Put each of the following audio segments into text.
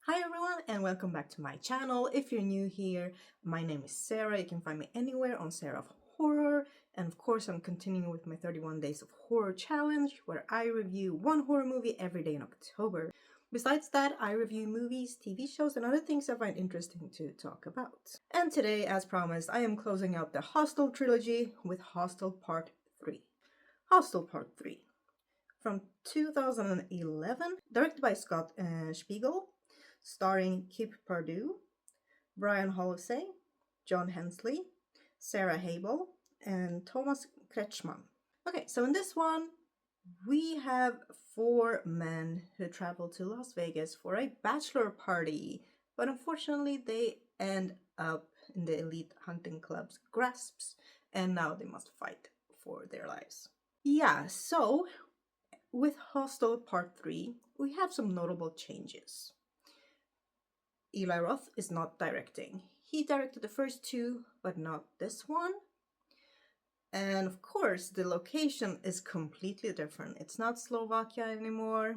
Hi everyone and welcome back to my channel. If you're new here, my name is Sarah. You can find me anywhere on Sarah of Horror. And of course I'm continuing with my 31 Days of Horror challenge where I review one horror movie every day in October. Besides that, I review movies, TV shows, and other things I find interesting to talk about. And today, as promised, I am closing out the Hostel trilogy with Hostel Part 3. Hostel Part 3. From 2011, directed by Scott Spiegel, starring Kip Pardue, Brian Hollisey, John Hensley, Sarah Habel, and Thomas Kretschmann. Okay, so in this one, we have four men who travel to Las Vegas for a bachelor party, but unfortunately they end up in the elite hunting club's grasps, and now they must fight for their lives. Yeah, so with Hostel Part 3, we have some notable changes. Eli Roth is not directing. He directed the first two, but not this one. And of course, the location is completely different. It's not Slovakia anymore.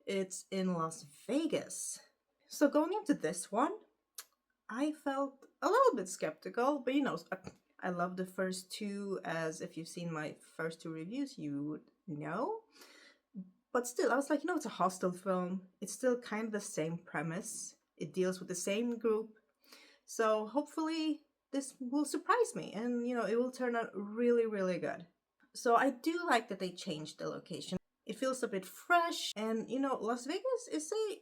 It's in Las Vegas. So going into this one, I felt a little bit skeptical, but I love the first two, as if you've seen my first two reviews, you would know. But still, I was like, it's a Hostel film. It's still kind of the same premise. It deals with the same group. So hopefully this will surprise me and, it will turn out really, really good. So I do like that they changed the location. It feels a bit fresh and, Las Vegas is a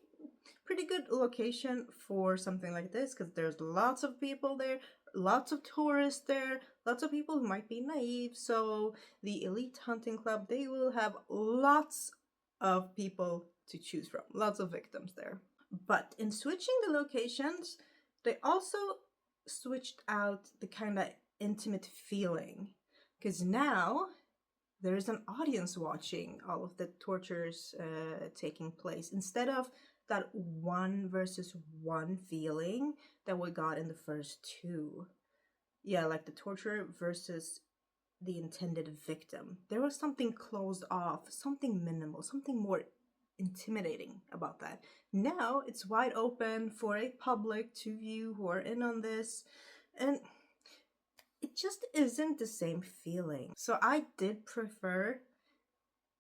pretty good location for something like this because there's lots of people there, lots of tourists there, lots of people who might be naive. So the elite hunting club, they will have lots of people to choose from, lots of victims there. But in switching the locations, they also switched out the kind of intimate feeling because now there is an audience watching all of the tortures taking place instead of that one versus one feeling that we got in the first two. Yeah, like the torture versus the intended victim. There was something closed off, something minimal, something more intimidating about that. Now it's wide open for a public to view who are in on this, and it just isn't the same feeling. So I did prefer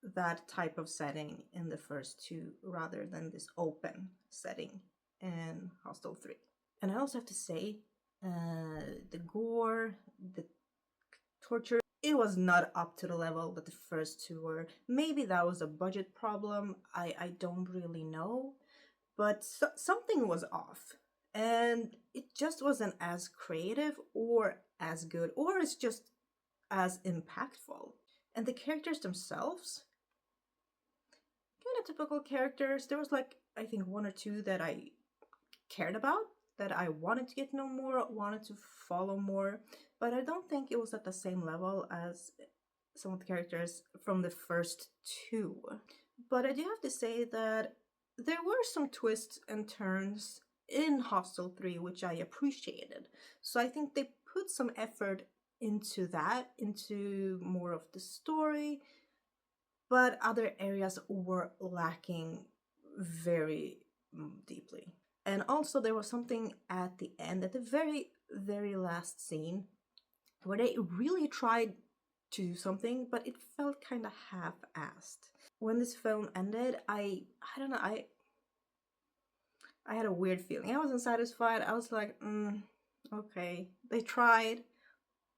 that type of setting in the first two rather than this open setting in Hostel 3. And I also have to say, the gore, the torture, it was not up to the level that the first two were. Maybe that was a budget problem, I don't really know, but something was off. And it just wasn't as creative or as good, or it's just as impactful. And the characters themselves, kind of typical characters. There was I think one or two that I cared about, that I wanted to get to know more, wanted to follow more, but I don't think it was at the same level as some of the characters from the first two. But I do have to say that there were some twists and turns in Hostel 3 which I appreciated. So I think they put some effort into that, into more of the story, but other areas were lacking very deeply. And also there was something at the end, at the very, very last scene, where they really tried to do something, but it felt kind of half-assed. When this film ended, I don't know, I had a weird feeling. I wasn't satisfied. I was like, okay, they tried,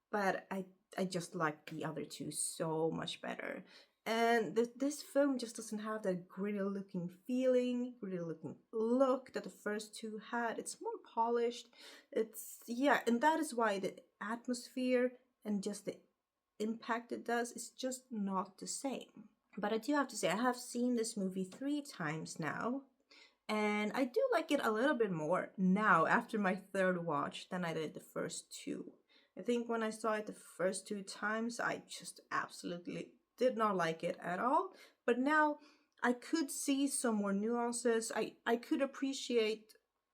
but I just liked the other two so much better. And this film just doesn't have that gritty looking feeling, gritty looking look that the first two had. It's more polished. And that is why the atmosphere and just the impact it does is just not the same. But I do have to say, I have seen this movie 3 times now, and I do like it a little bit more now after my third watch than I did the first two. I think when I saw it the first 2 times, I just absolutely did not like it at all. But now I could see some more nuances. I could appreciate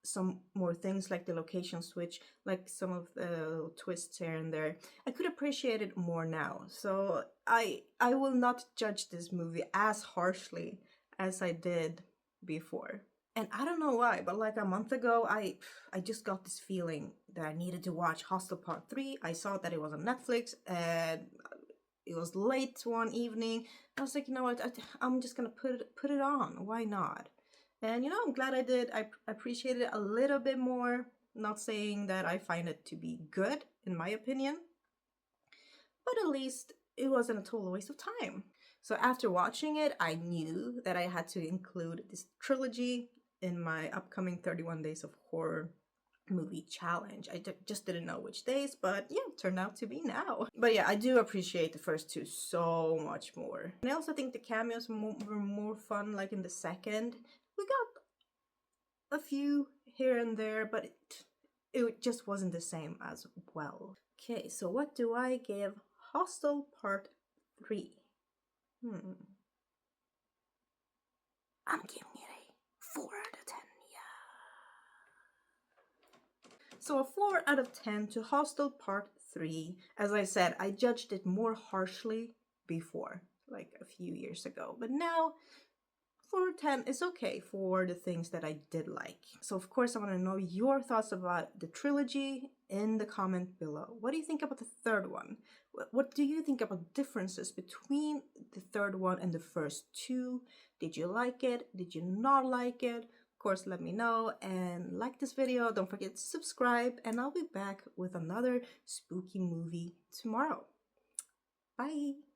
some more things like the location switch, like some of the twists here and there. I could appreciate it more now. So I will not judge this movie as harshly as I did before. And I don't know why, but like a month ago, I just got this feeling that I needed to watch Hostel Part 3. I saw that it was on Netflix and it was late one evening. I was like, you know what, I'm just gonna put it on. Why not? And you know, I'm glad I did. I appreciate it a little bit more. Not saying that I find it to be good, in my opinion, but at least it wasn't a total waste of time. So after watching it, I knew that I had to include this trilogy in my upcoming 31 Days of Horror movie challenge. I just didn't know which days, but yeah, turned out to be now. But yeah, I do appreciate the first two so much more. And I also think the cameos were more fun, like in the second. We got a few here and there, but it just wasn't the same as well. Okay, so what do I give Hostel Part 3? I'm giving it a 4 out of 10, yeah. So a 4 out of 10 to Hostel Part 3. As I said, I judged it more harshly before, like a few years ago. But now 4 10 is okay for the things that I did like. So of course I want to know your thoughts about the trilogy in the comment below. What do you think about the third one? What do you think about differences between the third one and the first two? Did you like it? Did you not like it? Of course, let me know and like this video. Don't forget to subscribe, and I'll be back with another spooky movie tomorrow. Bye!